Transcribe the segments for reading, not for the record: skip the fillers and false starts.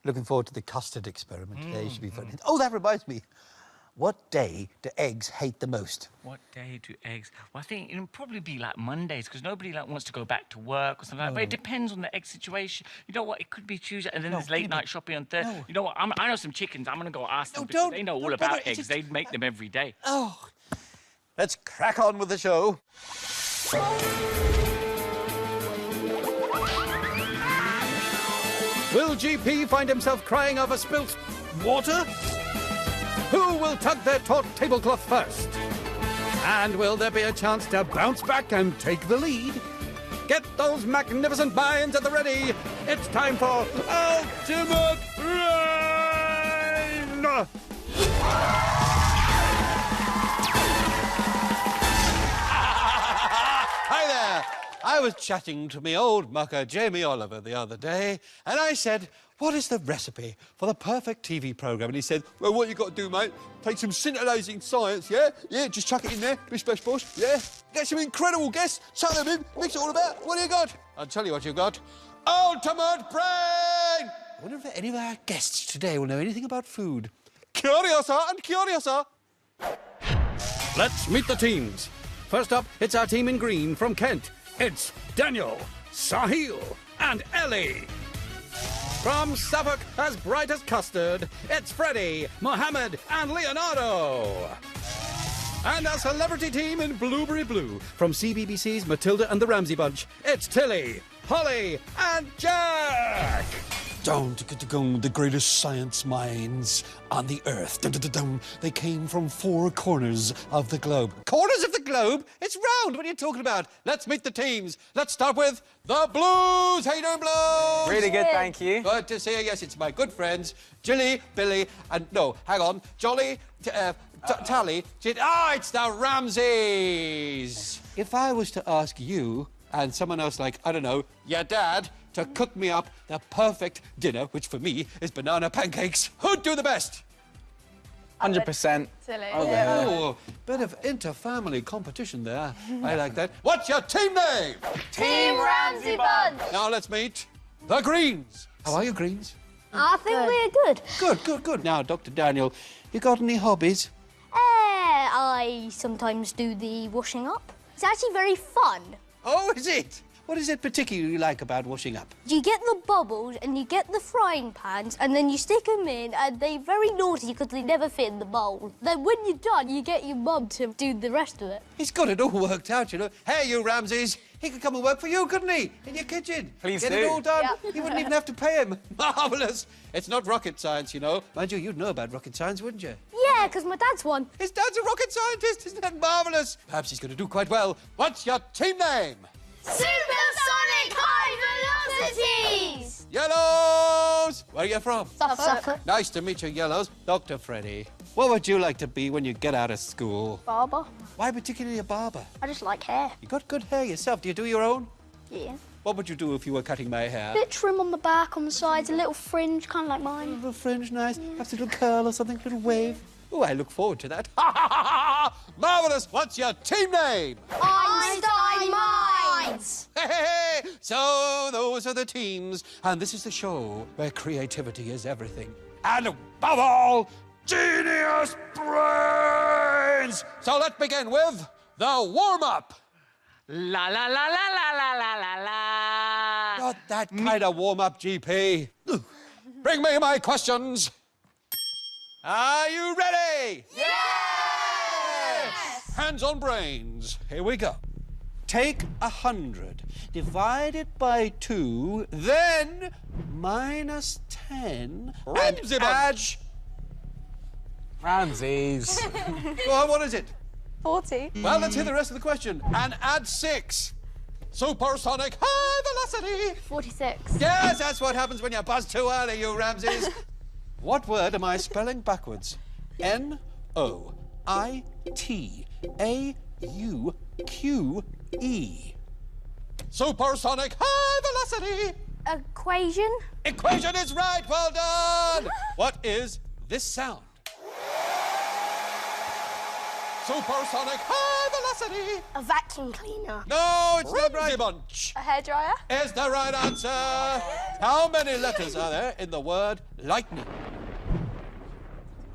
Looking forward to the custard experiment today. Should be fun. Oh, that reminds me. What day do eggs hate the most? What day do eggs... Well, I think it'll probably be, like, Mondays, because nobody, like, wants to go back to work or something like that. But it depends on the egg situation. You know what? It could be Tuesday, and then there's late-night shopping on Thursday. No. You know what? I know some chickens. I'm going to go ask them because they know all about eggs. They make them every day. Oh. Let's crack on with the show. Will GP find himself crying over spilt water? Who will tug their taut tablecloth first? And will there be a chance to bounce back and take the lead? Get those magnificent minds at the ready. It's time for Ultimate Brain! Hi there. I was chatting to me old mucker Jamie Oliver the other day, and I said, what is the recipe for the perfect TV programme? And he said, well, what you got to do, mate, take some scintillating science, yeah? Yeah, just chuck it in there, bish, bash, bosh, yeah? Get some incredible guests, chuck them in, mix it all about. What do you got? I'll tell you what you got. Ultimate Brain! I wonder if any of our guests today will know anything about food. Curiosa and curiosa. Let's meet the teams. First up, it's our team in green from Kent. It's Daniel, Sahil, and Ellie. From Suffolk, as bright as custard, it's Freddie, Mohammed, and Leonardo. And our celebrity team in blueberry blue, from CBBC's Matilda and the Ramsey Bunch, it's Tilly, Holly, and Jack. Down to the greatest science minds on the earth. Dun, dun, dun, dun. They came from 4 corners of the globe. Corners of the globe? It's round. What are you talking about? Let's meet the teams. Let's start with the Blues. How you doing, Blues? Really good, thank you. Good to see you. Yes, it's my good friends, Jilly, Billy, and no, hang on, Jolly, Tally. It's the Ramseys. If I was to ask you and someone else like, I don't know, your dad, to cook me up the perfect dinner, which for me is banana pancakes, who'd do the best? 100%. Silly. Oh, bit of inter-family competition there. I like that. What's your team name? Team Ramsey Bunch. Now let's meet the Greens. How are you, Greens? I think we're good. Good. Now, Dr. Daniel, you got any hobbies? I sometimes do the washing up. It's actually very fun. Oh, is it? What is it particularly you like about washing up? You get the bubbles and you get the frying pans and then you stick them in and they're very naughty because they never fit in the bowl. Then when you're done, you get your mum to do the rest of it. He's got it all worked out, you know. Hey, you Ramseys, he could come and work for you, couldn't he? In your kitchen. Please Get do. it all done. Yeah. You wouldn't even have to pay him. Marvellous. It's not rocket science, you know. Mind you, you'd know about rocket science, wouldn't you? Yeah, because my dad's one. His dad's a rocket scientist. Isn't that marvellous? Perhaps he's going to do quite well. What's your team name? Supersonic High Velocities. Yellows! Where are you from? Suffolk. Nice to meet you, Yellows. Dr. Freddie, what would you like to be when you get out of school? Barber. Why particularly a barber? I just like hair. You got good hair yourself. Do you do your own? Yeah. What would you do if you were cutting my hair? Bit trim on the back, on the sides, a little fringe, kind of like A mine. little fringe, nice. Perhaps a little curl or something, a little wave. Oh, I look forward to that. Marvellous! What's your team name? Einstein Minds. Hey! So those are the teams, and this is the show where creativity is everything. And above all, genius brains! So let's begin with the warm-up. La la la la la la la la la. Not that kind of warm-up, GP. Bring me my questions. Are you ready? Yes! Hands on brains. Here we go. Take 100, divide it by 2, then minus 10, and add... Ramses. Go on, what is it? 40. Well, let's hear the rest of the question. And add 6. Supersonic high velocity. 46. Yes, that's what happens when you buzz too early, you Ramses. What word am I spelling backwards? N-O-I-T-A-U-Q-E. Supersonic high velocity. Equation. Equation is right. Well done. What is this sound? Supersonic high velocity. A vacuum cleaner. No, it's the Brady Bunch. A hairdryer. Is the right answer. How many letters are there in the word lightning?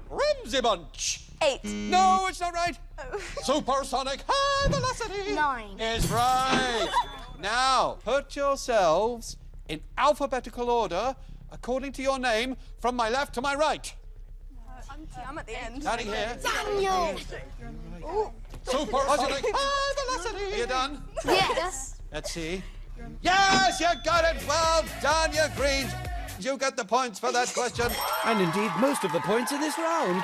Ramsay Bunch. 8. No, it's not right. Supersonic high velocity. 9. Is right. Now, put yourselves in alphabetical order according to your name from my left to my right. I'm at the end. Starting here. Daniel. Supersonic high velocity. Are you done? Yes. Let's see. Yes, you got it. Well done, you Greens. You got the points for that question. And indeed, most of the points in this round.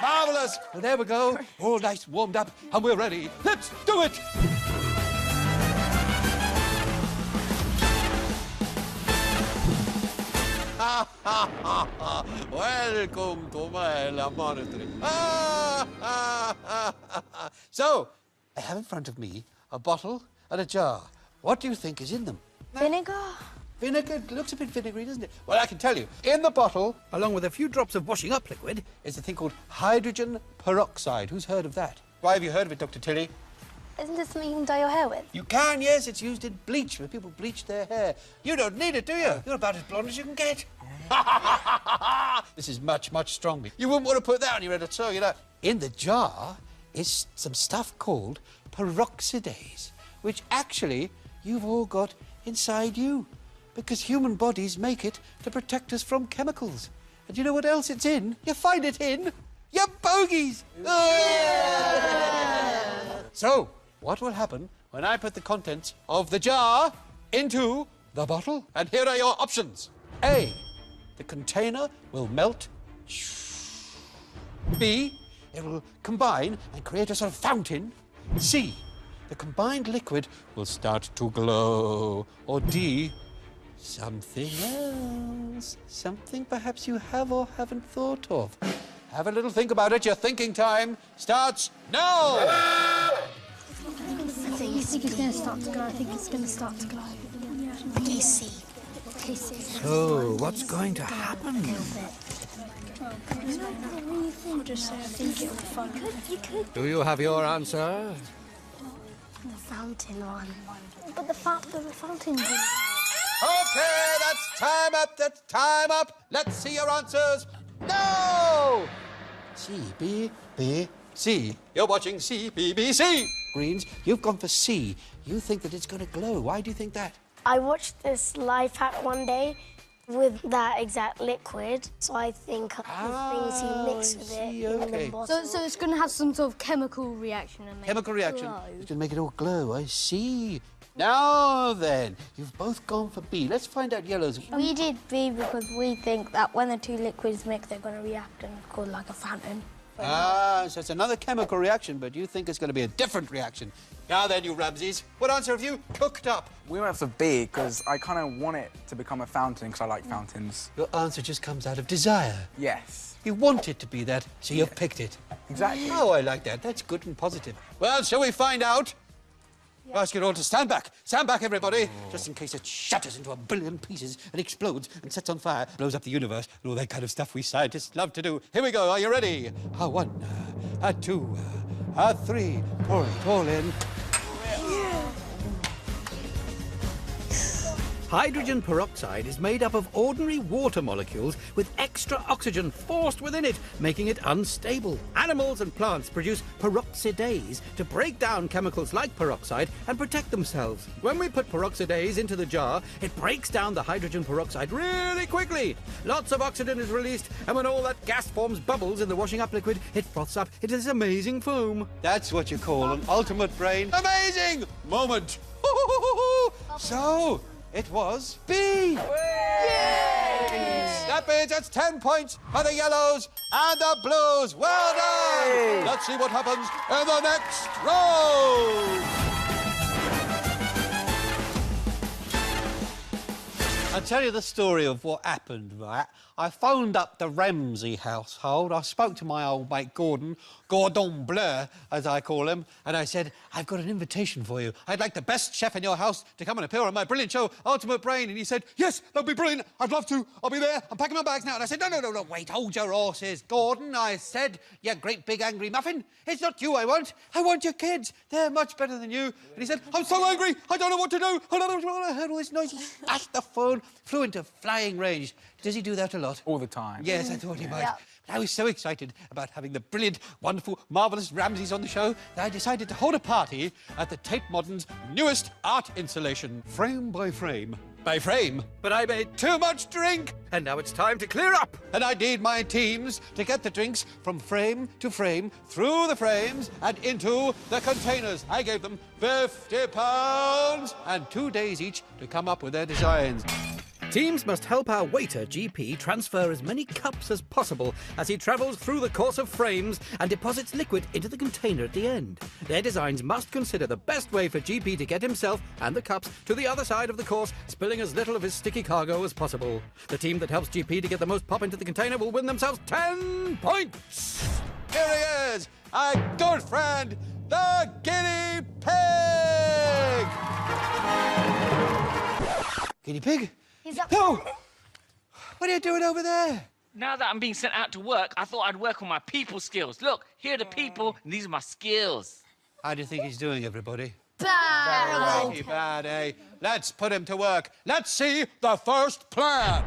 Marvellous. Well, there we go. All nice, warmed up, and we're ready. Let's do it. Welcome to my laboratory. So, I have in front of me a bottle and a jar. What do you think is in them? Vinegar. Vinegar. It looks a bit vinegary, doesn't it? Well, I can tell you. In the bottle, Along with a few drops of washing up liquid. is a thing called hydrogen peroxide. Who's heard of that? Why have you heard of it, Dr. Tilly? Isn't this something you can dye your hair with? You can, yes. It's used in bleach, when people bleach their hair. You don't need it, do you? You're about as blonde as you can get. This is much, much stronger. You wouldn't want to put that on your head at all, you know. In the jar is some stuff called peroxidase, which actually you've all got inside you, because human bodies make it to protect us from chemicals. And you know what else it's in? You find it in your bogies. So, what will happen when I put the contents of the jar into the bottle? And here are your options. A, the container will melt. B, it will combine and create a sort of fountain. C, the combined liquid will start to glow. Or D, something else. Something perhaps you have or haven't thought of. Have a little think about it. Your thinking time starts now. I think it's going to start to glow. I think it's going to start to glow. Okay, C. Okay, C. So, what's going to happen? I'll just say I think it'll be fun. You could. Do you have your answer? The fountain one. But the fountain's in. Okay, that's time up. That's time up. Let's see your answers. No! C, B, B, C. You're watching C, B, B, C. Greens, you've gone for C. You think that it's going to glow. Why do you think that? I watched this life hack one day with that exact liquid, so I think the things you mix with it in okay. the bottle. So it's going to have some sort of chemical reaction and make Chemical it reaction. glow. It's going to make it all glow. I see. Now then, you've both gone for B. Let's find out yellows. We did B because we think that when the two liquids mix, they're going to react and cause like a fountain. So it's another chemical reaction, but you think it's going to be a different reaction. Now then, you Ramses, what answer have you cooked up? We went for B because I kind of want it to become a fountain because I like fountains. Your answer just comes out of desire. Yes. You want it to be that, so you've picked it. Exactly. Oh, I like that. That's good and positive. Well, shall we find out? I'll ask you all to stand back. Stand back, everybody, just in case it shatters into a billion pieces and explodes and sets on fire, blows up the universe, and all that kind of stuff we scientists love to do. Here we go. Are you ready? A 1, a 2, a 3. Pour it all in. Hydrogen peroxide is made up of ordinary water molecules with extra oxygen forced within it, making it unstable. Animals and plants produce peroxidase to break down chemicals like peroxide and protect themselves. When we put peroxidase into the jar, it breaks down the hydrogen peroxide really quickly. Lots of oxygen is released, and when all that gas forms bubbles in the washing up liquid, it froths up into this amazing foam. That's what you call an ultimate brain amazing moment. So, it was B. Yay! That means it's 10 points for the yellows and the blues. Well done! Let's see what happens in the next round. I'll tell you the story of what happened, right? I phoned up the Ramsey household. I spoke to my old mate Gordon Bleu, as I call him, and I said, I've got an invitation for you. I'd like the best chef in your house to come and appear on my brilliant show, Ultimate Brain. And he said, yes, that'd be brilliant. I'd love to. I'll be there. I'm packing my bags now. And I said, no, wait, hold your horses. Gordon, I said, you great big angry muffin. It's not you I want your kids. They're much better than you. And he said, I'm so angry, I don't know what to do. I heard all this noise. He smashed the phone, flew into flying range. Does he do that a lot? All the time. Yes, I thought he might. But I was so excited about having the brilliant, wonderful, marvellous Ramseys on the show that I decided to hold a party at the Tate Modern's newest art installation, frame by frame. By frame. But I made too much drink, and now it's time to clear up. And I need my teams to get the drinks from frame to frame, through the frames, and into the containers. I gave them £50 and 2 days each to come up with their designs. Teams must help our waiter, GP, transfer as many cups as possible as he travels through the course of frames and deposits liquid into the container at the end. Their designs must consider the best way for GP to get himself and the cups to the other side of the course, spilling as little of his sticky cargo as possible. The team that helps GP to get the most pop into the container will win themselves 10 points! Here he is, our good friend, the guinea pig! Guinea pig? He's up. No! What are you doing over there? Now that I'm being sent out to work, I thought I'd work on my people skills. Look, here are the people, and these are my skills. How do you think he's doing, everybody? Bad. Pretty bad, eh? Let's put him to work. Let's see the first plan.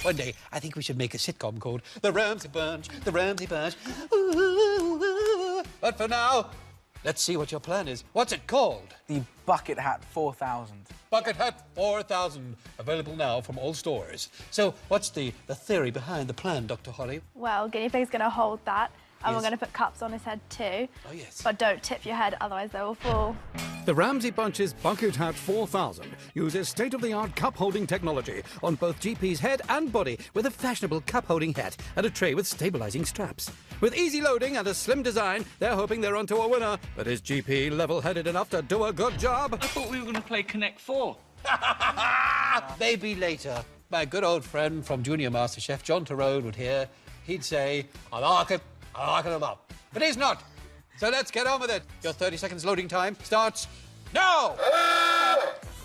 One day, I think we should make a sitcom called The Ramsey Bunch, The Ramsey Bunch. Ooh. But for now, let's see what your plan is. What's it called? The Bucket Hat 4000. Bucket Hat 4000. Available now from all stores. So, what's the theory behind the plan, Dr. Holly? Well, guinea pig's going to hold that, and Yes. we're going to put cups on his head too. Oh, yes. But don't tip your head, otherwise they will fall. The Ramsey Bunch's Bucket Hat 4000 uses state-of-the-art cup-holding technology on both GP's head and body with a fashionable cup-holding hat and a tray with stabilising straps. With easy loading and a slim design, they're hoping they're onto a winner. But is GP level-headed enough to do a good job? I thought we were going to play Connect 4. Maybe later. My good old friend from Junior MasterChef, John Turode, would hear. He'd say, I like it a lot. But he's not. So let's get on with it. Your 30 seconds loading time starts now!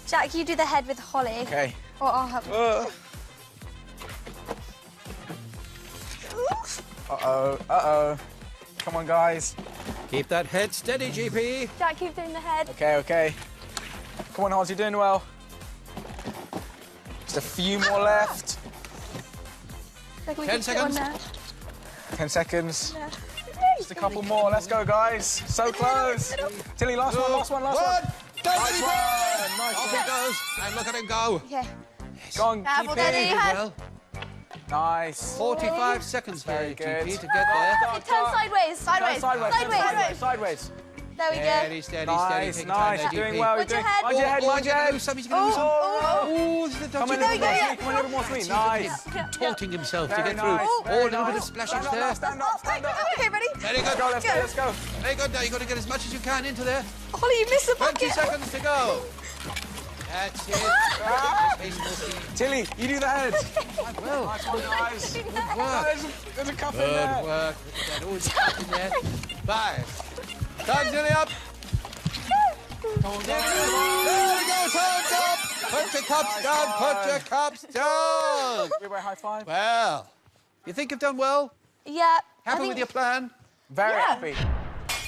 Jack, you do the head with Holly. Okay. Or I'll help. Uh-oh. Come on, guys. Keep that head steady, GP. Jack, keep doing the head. Okay. Come on, Hans, you're doing well. Just a few more left. 10 seconds. 10 seconds. Just a couple more. Let's go, guys. So close. Tilly, last one. Don't Nice leave one. it! Nice Off one. he goes, and look at him go. Okay. Go on, Careful, GP. Daddy. Well, Nice. 45 seconds Very here, good. GP, to get there. Turn sideways. Sideways. There we go. Steady, steady. Nice, Take nice. time there, Doing GP. well. Watch You're your doing. head. Mind your head. Oh, Mind he's your gonna head. lose some, he's gonna lose some. Oh. This is a Come dodgy on, a little little more bit. sweet. Come on, a little more sweet. Nice. Contorting himself to Very get through. nice. Oh, a Very little bit of nice. splashes Stand there. up, stand up, stand up. Okay, ready? Very good. Let's go. Very good. Now you've got to get as much as you can into there. Holly, you missed the 20 bucket. seconds to go. That's it. Tilly, you do the head. Well, Nice one, guys. good work. There's a cup in Good there. work. Look at that. Always a cup in there. 5. Time's nearly up. There we go. Time's up. Put your cups down. Put your cups down. Everybody high five. Well, you think you've done well? Yeah. Happy with your plan? Very happy.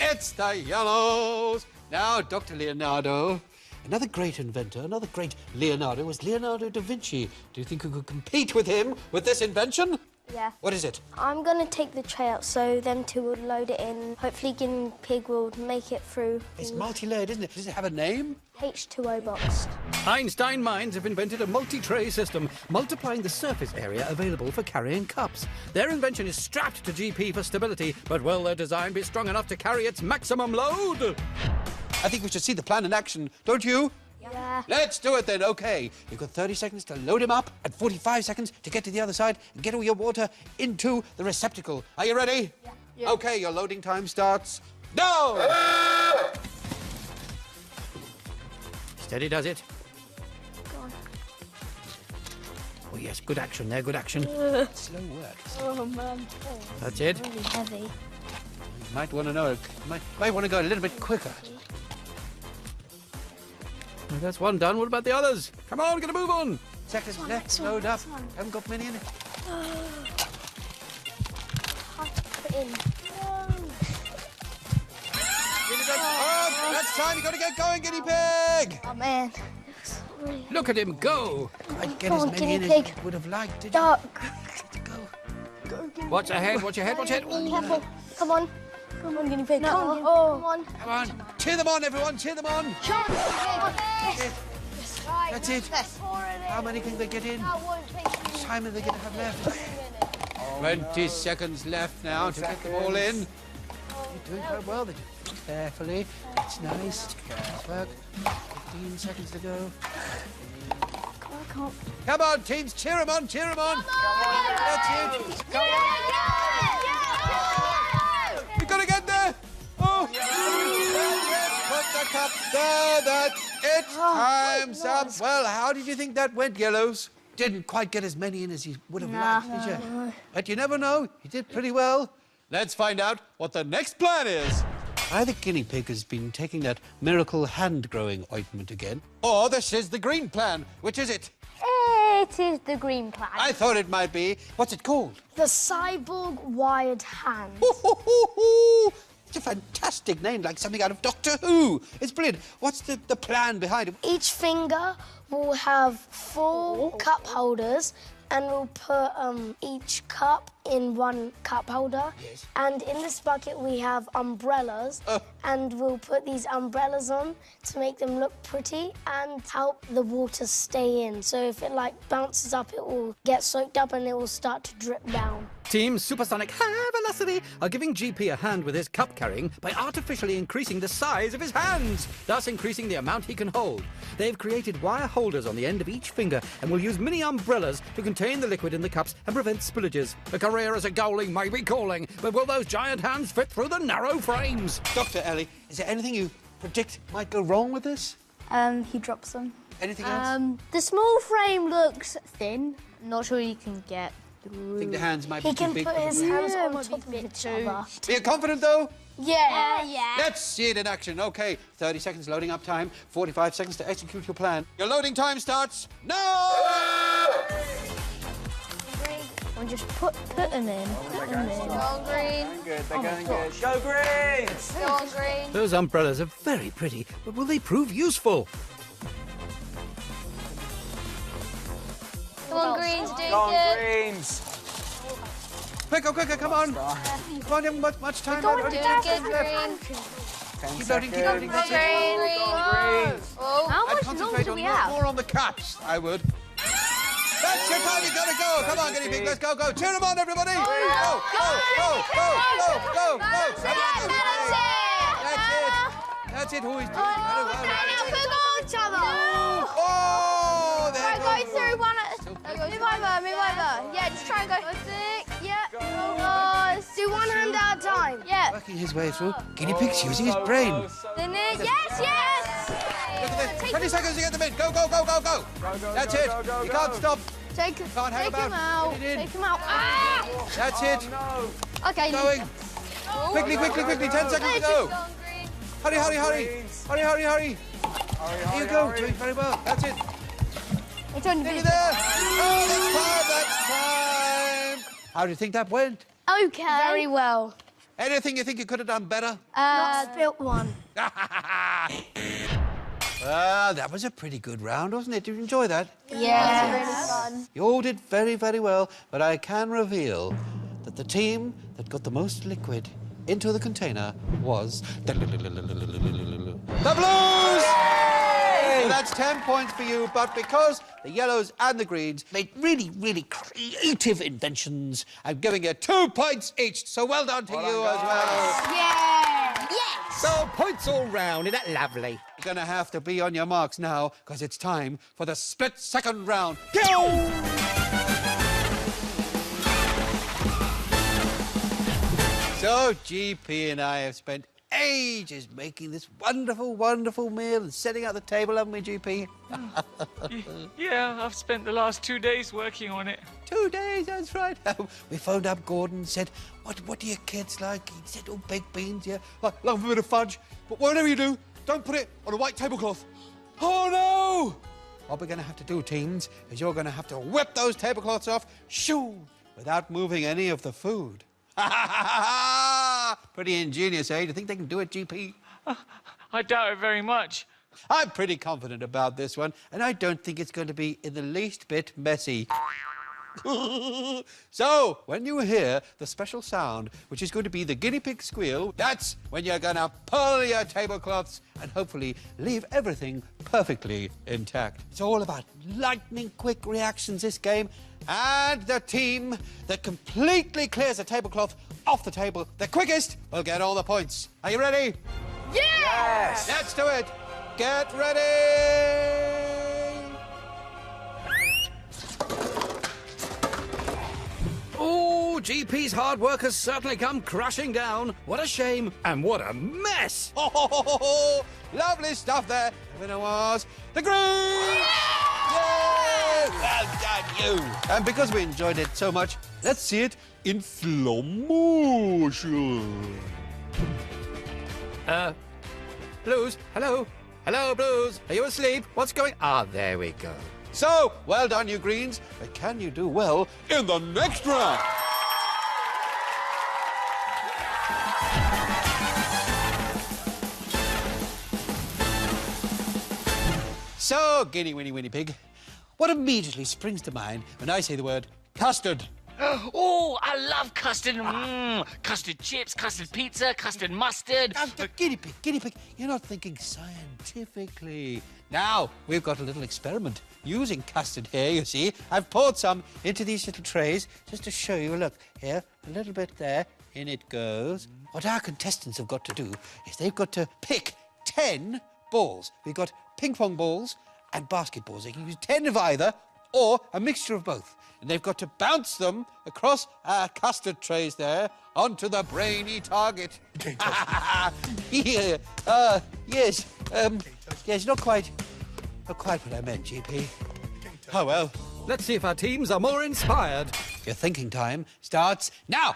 It's the yellows. Now, Dr. Leonardo. Another great inventor, another great Leonardo was Leonardo da Vinci. Do you think you could compete with him with this invention? Yeah. What is it? I'm going to take the tray out so them two will load it in. Hopefully guinea pig will make it through. It's multi-layered, isn't it? Does it have a name? H2O box. Einstein minds have invented a multi-tray system, multiplying the surface area available for carrying cups. Their invention is strapped to GP for stability, but will their design be strong enough to carry its maximum load? I think we should see the plan in action, don't you? Yeah. Let's do it then, OK. You've got 30 seconds to load him up and 45 seconds to get to the other side and get all your water into the receptacle. Are you ready? Yeah. OK, your loading time starts now! Steady does it. Go on. Oh, yes, good action there, good action. Slow work. Oh, man. That's it. Really heavy. You might want to know, might want to go a little bit quicker. Well, that's one done. What about the others? Come on, get a move on. Seconds left, load up. Haven't got many in it. Put in. Oh, that's time. You've got to get going, guinea pig. Oh, man. Look at him go. I'd get Come as on, many guinea in as pig. you would have liked, did you? Duck. Go. Watch your head, watch your head, watch your head. Ooh. Careful. Come on. Come on, guinea pig. No. Come on. Oh. Come on. Come on. Cheer them on, everyone. Cheer them on. That's it. How many can they get in? How much time are they going to have left? 20 seconds left now to get them all in. You're doing quite well. They're doing carefully. That's nice. Nice work. 15 seconds to go. Come on, teams. Cheer them on. Cheer them on. That's it. We've got to get there. Oh. That's it. Put the cup there. That's it. Time's up. Well, how did you think that went, Yellows? Didn't quite get as many in as you would have liked, did you? But you never know. You did pretty well. Let's find out what the next plan is. Either guinea pig has been taking that miracle hand-growing ointment again, or this is the green plan. Which is it? It is the green plan. I thought it might be. What's it called? The cyborg wired hand. It's a fantastic name, like something out of Doctor Who. It's brilliant. What's the plan behind it? Each finger will have 4 cup holders, and we'll put each cup in one cup holder. Yes. And in this bucket we have umbrellas, and we'll put these umbrellas on to make them look pretty and help the water stay in. So if it like bounces up, it will get soaked up and it will start to drip down. Team Supersonic High Velocity are giving GP a hand with his cup carrying by artificially increasing the size of his hands, thus increasing the amount he can hold. They've created wire holders on the end of each finger and will use mini umbrellas to contain the liquid in the cups and prevent spillages. A career as a goalie may be calling, but will those giant hands fit through the narrow frames? Dr. Ellie, is there anything you predict might go wrong with this? He drops them. Anything else? The small frame looks thin. I'm not sure you can get through. I think the hands might be He too can big. put his for hands Yeah, on might top be of a bit each too- other. Are you confident, though? Yeah. Yeah. Let's see it in action. OK, 30 seconds loading up time, 45 seconds to execute your plan. Your loading time starts now! And just put them in. Put them in. Go on, green. Good, they're going good. Go Greens! Go on, green. Those umbrellas are very pretty, but will they prove useful? Come on, green's doing Go on good. Greens! Quicker, quicker, come on. Come on, you haven't much time. Doing Only good, 10 seconds green. left. 10 Keep loading, keep seconds. loading. Go on, That's it. green. Go on Greens! Oh, How I'd much concentrate longer do on we have? more on the caps, I would. That's your time, you gotta go. Come on, guinea pig, let's go, go. Cheer them on, everybody. Go, go, go, go, go, go, go. That's it. That's it. That's it. Who is doing very well? Forgot each other. Oh, there Try goes. and go through one. Move over. Yeah, just try and go. Yeah. Oh, Do one hand at a time. yeah. Working his way through. Guinea pig's using his brain. Then it. Yes, yes. Look at this. 20 seconds to get them in. Go, go, go, go, go. That's it. You can't stop. Take Can't hang him about. out. Get it in. Take him out. Ah! That's it. Okay. Going. Quickly, quickly, quickly. 10 seconds to go. Hurry, hurry, hurry. Hurry, hurry, hurry. Here you go. Doing very well. That's it. It's on the Nearly video. there. Oh, that's time. How do you think that went? Okay. Very well. Anything you think you could have done better? Not spilt one. That was a pretty good round, wasn't it? Did you enjoy that? Yeah. Really fun. You all did very, very well, but I can reveal that the team that got the most liquid into the container was the Blues! So that's 10 points for you, but because the Yellows and the Greens made really, really creative inventions, I'm giving you 2 points each. So well done to you as well. Yeah. So, points all round, isn't that lovely? You're going to have to be on your marks now, because it's time for the split-second round. Go! So, GP and I have spent ages making this wonderful, wonderful meal and setting out the table, haven't we, GP? Yeah, I've spent the last 2 days working on it. 2 days, that's right. We phoned up Gordon and said, what do your kids like? He said, oh, baked beans, yeah. Love a bit of fudge, but whatever you do, don't put it on a white tablecloth. Oh, no! What we're going to have to do, teams, is you're going to have to whip those tablecloths off, shoo, without moving any of the food. Pretty ingenious, eh? Do you think they can do it, GP? I doubt it very much. I'm pretty confident about this one, and I don't think it's going to be in the least bit messy. So, when you hear the special sound, which is going to be the guinea pig squeal, that's when you're going to pull your tablecloths and hopefully leave everything perfectly intact. It's all about lightning-quick reactions, this game, and the team that completely clears the tablecloth off the table the quickest will get all the points. Are you ready? Yes! Let's do it. Get ready! Oh, GP's hard work has certainly come crashing down. What a shame and what a mess! Oh, lovely stuff there. Winner was the green! Yay! Well done, you! And because we enjoyed it so much, let's see it in slow motion. Blues, hello? Hello, Blues. Are you asleep? What's going... Ah, there we go. So, well done, you greens. But can you do well in the next round? So, Guinea Winnie Winnie Pig, what immediately springs to mind when I say the word custard? Oh, I love custard. Custard chips, custard pizza, custard mustard. Guinea Pig, you're not thinking scientifically. Now, we've got a little experiment using custard here, you see. I've poured some into these little trays just to show you. Look, here, a little bit there, in it goes. What our contestants have got to do is they've got to pick 10 balls. We've got ping pong balls and basketballs. They can use 10 of either or a mixture of both. And they've got to bounce them across our custard trays there onto the brainy target. Yeah, yes, yes, not quite what I meant, GP. Oh, well. Let's see if our teams are more inspired. Your thinking time starts now.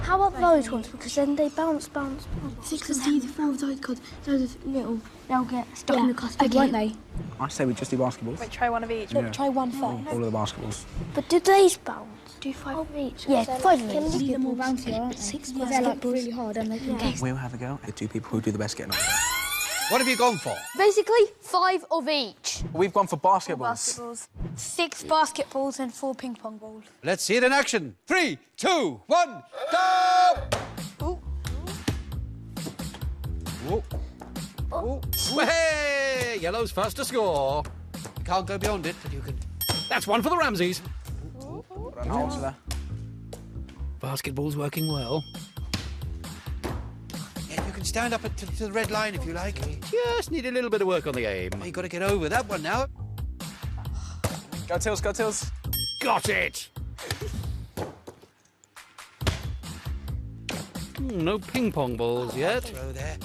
How about those ones? Because then they bounce. Because the four of those cards, those little, they'll get stuck in the custard, won't they? I say we just do basketballs. Wait, try one of each. Yeah. Try one first. All of the basketballs. But do these bounce? Do 5 of each. Yeah, 5 of Can each. leave them all bouncy, aren't they? 6 Because they're like basketballs. really hard and they can We'll have a go at the two people who do the best getting on. What have you gone for? Basically, 5 of each. We've gone for basketballs. Basketballs. 6 basketballs and 4 ping pong balls. Let's see it in action. 3, 2, 1, go! Ooh. Whoa. Oh. Hey! Yellow's first to score. You can't go beyond it, but you can... That's one for the Ramses. Run holes there. Basketball's working well. Yeah, you can stand up to the red line if you like. Just need a little bit of work on the aim. You've got to get over that one now. Go Tills, go Tills. Got it! No ping pong balls yet. Throw there.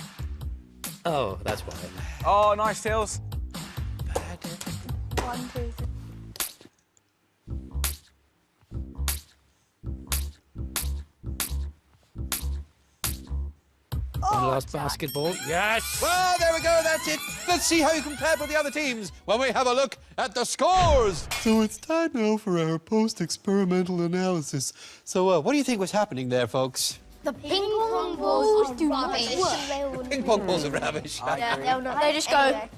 Oh, that's why. Oh, nice Tills. 1, 2, 3. One last basketball. Yes! Well, there we go, that's it. Let's see how you compare with the other teams when we have a look at the scores. So it's time now for our post-experimental analysis. So, what do you think was happening there, folks? The ping pong balls do rubbish. Ping pong balls are rubbish. They just go.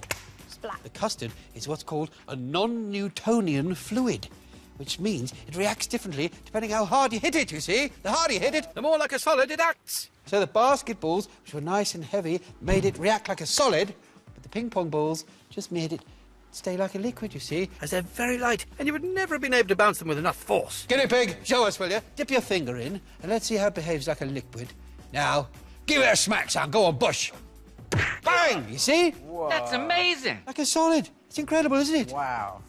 The custard is what's called a non-Newtonian fluid, which means it reacts differently depending how hard you hit it, you see? The harder you hit it, the more like a solid it acts. So the basketballs, which were nice and heavy, made it react like a solid, but the ping pong balls just made it stay like a liquid, you see, as they're very light, and you would never have been able to bounce them with enough force. Guinea pig, show us, will you? Dip your finger in, and let's see how it behaves like a liquid. Now, give it a smack, son. Go on, Bush. Bang! You see? That's amazing. Like a solid. It's incredible, isn't it? Wow.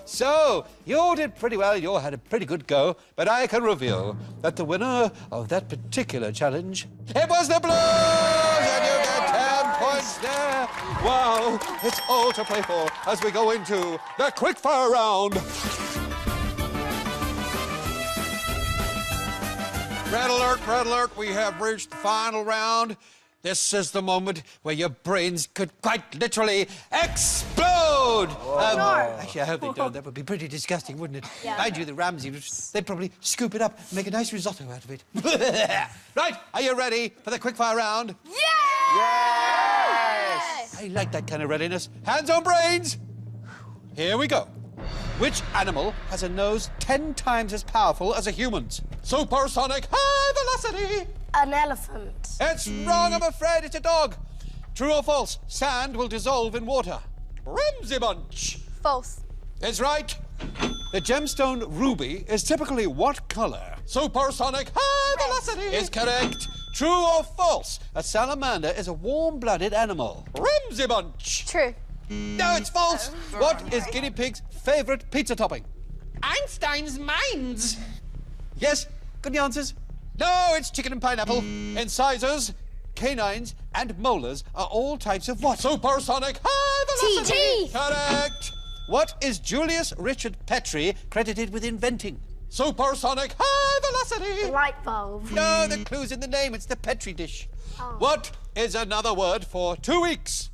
So, you all did pretty well. You all had a pretty good go. But I can reveal that the winner of that particular challenge, it was the Blues! And you get 10 points there. Wow, it's all to play for as we go into the quickfire round. Red alert, we have reached the final round. This is the moment where your brains could quite literally explode! Actually, I hope they don't. That would be pretty disgusting, wouldn't it? Yeah. Mind you, the Ramsay, they'd probably scoop it up and make a nice risotto out of it. Right, are you ready for the quickfire round? Yes! I like that kind of readiness. Hands on brains! Here we go. Which animal has a nose 10 times as powerful as a human's? Supersonic high velocity! An elephant. It's wrong, I'm afraid. It's a dog. True or false? Sand will dissolve in water. Ramsay Bunch. False. It's right. The gemstone ruby is typically what colour? Supersonic high velocity is correct. True or false? A salamander is a warm-blooded animal. Ramsay Bunch. True. No, it's false. What is guinea pig's favourite pizza topping? Einstein's minds. Yes, good answers. No, it's chicken and pineapple. Incisors, canines, and molars are all types of what? Supersonic high velocity! TT. Correct. What is Julius Richard Petrie credited with inventing? Supersonic high velocity! Light bulb. No, the clue's in the name. It's the Petri dish. What is another word for 2 weeks?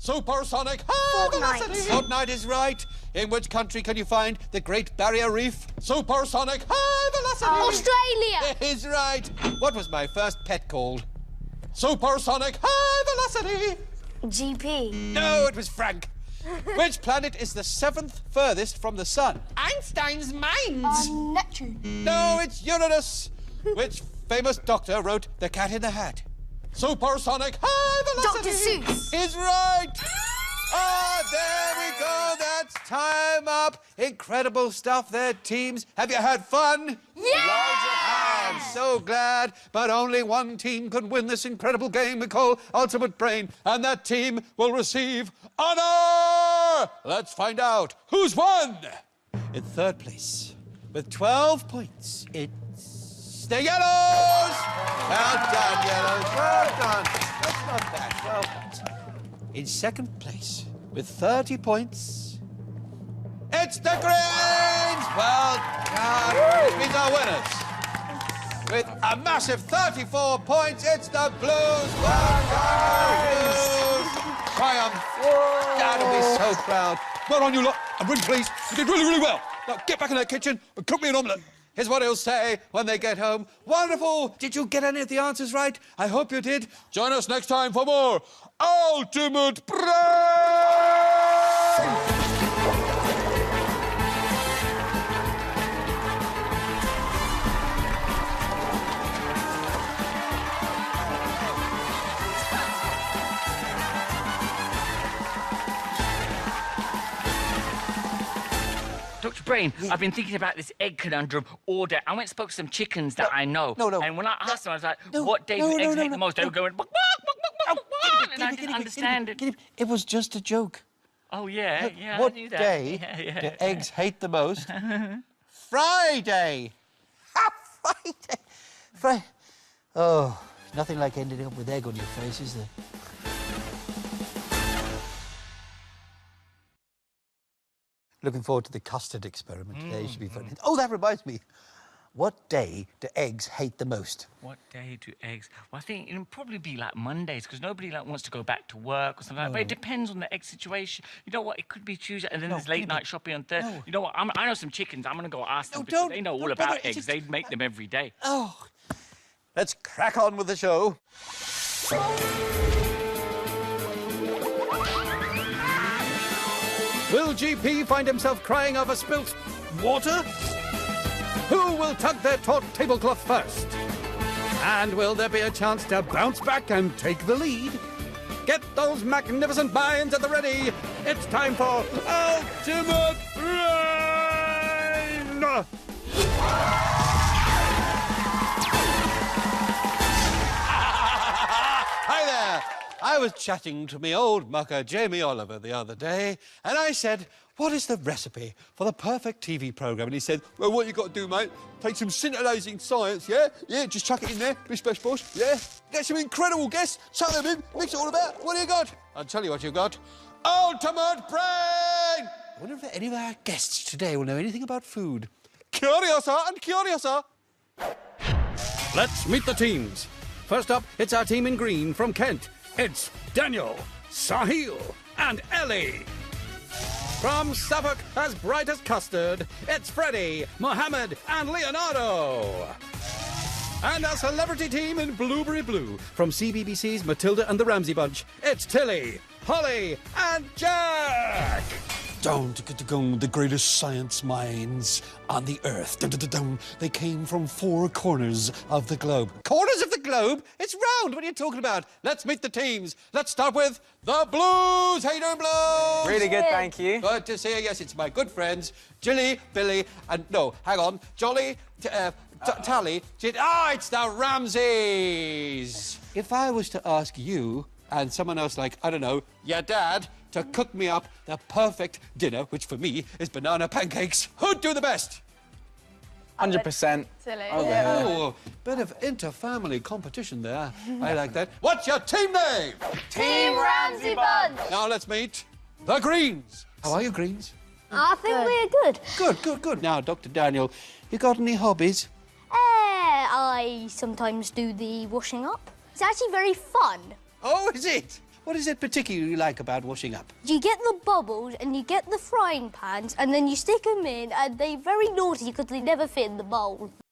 Supersonic high Fortnight. velocity! Fortnight is right. In which country can you find the Great Barrier Reef? Supersonic high velocity! Australia! Is right. What was my first pet called? Supersonic high velocity! GP. No, it was Frank. Which planet is the 7th furthest from the sun? Einstein's minds. Neptune. No, it's Uranus. Which famous doctor wrote The Cat in the Hat? Supersonic high velocity! Dr. Seuss. Is right. Ah, there we go. That's time up. Incredible stuff there, teams. Have you had fun? Yeah! I'm so glad. But only one team can win this incredible game we call Ultimate Brain. And that team will receive honor! Let's find out who's won. In third place, with 12 points, it's the Yellows! Well done, Yellows. Well done. That's not bad. Well done. In second place, with 30 points, it's the Greens! Well done. Which means our winners. With a massive 34 points, it's the Blues! Well done, Blues! Triumph! Dad will be so proud. Well on, you lot. I'm really pleased. You did really, really well. Now get back in that kitchen and cook me an omelette. Here's what he'll say when they get home. Wonderful! Did you get any of the answers right? I hope you did. Join us next time for more Ultimate Brain! Dr. Brain, I've been thinking about this egg conundrum all day. I went and spoke to some chickens that I know. No. And when I asked them, I was like, what day do eggs hate the most? They were going, "Buk, buk, buk, buk, buk, buk," and I didn't understand it. It was just a joke. Oh, yeah, yeah, What I knew that. day Yeah. do eggs hate the most? Friday! Ha, Friday! Oh, nothing like ending up with egg on your face, is there? Looking forward to the custard experiment today. It should be fun. Oh, that reminds me. What day do eggs hate the most? What day do eggs... Well, I think it'll probably be like Mondays, because nobody wants to go back to work or something like that. But it depends on the egg situation. You know what? It could be Tuesday, and then there's late night shopping on Thursday. No. You know what? I know some chickens. I'm going to go ask them, because don't. they know all Don't about bother. eggs. They make them every day. Oh, let's crack on with the show. Will GP find himself crying over spilt water? Who will tug their taut tablecloth first? And will there be a chance to bounce back and take the lead? Get those magnificent buy-ins at the ready. It's time for Ultimate Brain! Hi there. I I was chatting to me old mucker Jamie Oliver the other day, and I said, what is the recipe for the perfect TV programme? And he said, well, what you got to do, mate, take some scintillating science, yeah? Yeah, just chuck it in there, bish, bash, bosh, yeah? Get some incredible guests, chuck them in, mix it all about. What do you got? I'll tell you what you got. Ultimate brain! I wonder if any of our guests today will know anything about food. Curiosa and curiosa. Let's meet the teams. First up, it's our team in green from Kent. It's Daniel, Sahil, and Ellie. From Suffolk, as bright as custard, it's Freddie, Mohammed, and Leonardo. And our celebrity team in blueberry blue, from CBBC's Matilda and the Ramsey Bunch, it's Tilly, Holly, and Jack. Down, the greatest science minds on the earth. They came from 4 corners of the globe. Corners of the globe? It's round. What are you talking about? Let's meet the teams. Let's start with the Blues. How you doing, Blues? Really good, thank you. Good to see you. Yes, it's my good friends, Jilly, Billy, and no, hang on, Jolly, Tally. It's the Ramseys. If I was to ask you and someone else like, I don't know, your dad, to cook me up the perfect dinner, which for me is banana pancakes, who'd do the best? 100%. Silly. Oh, bit of inter-family competition there. I like that. What's your team name? Team Ramsey Bunch. Now let's meet the Greens. How are you, Greens? I think we're good. Good. Now, Dr. Daniel, you got any hobbies? I sometimes do the washing up. It's actually very fun. Oh, is it? What is it particularly you like about washing up? You get the bubbles and you get the frying pans and then you stick them in and they're very naughty because they never fit in the bowl.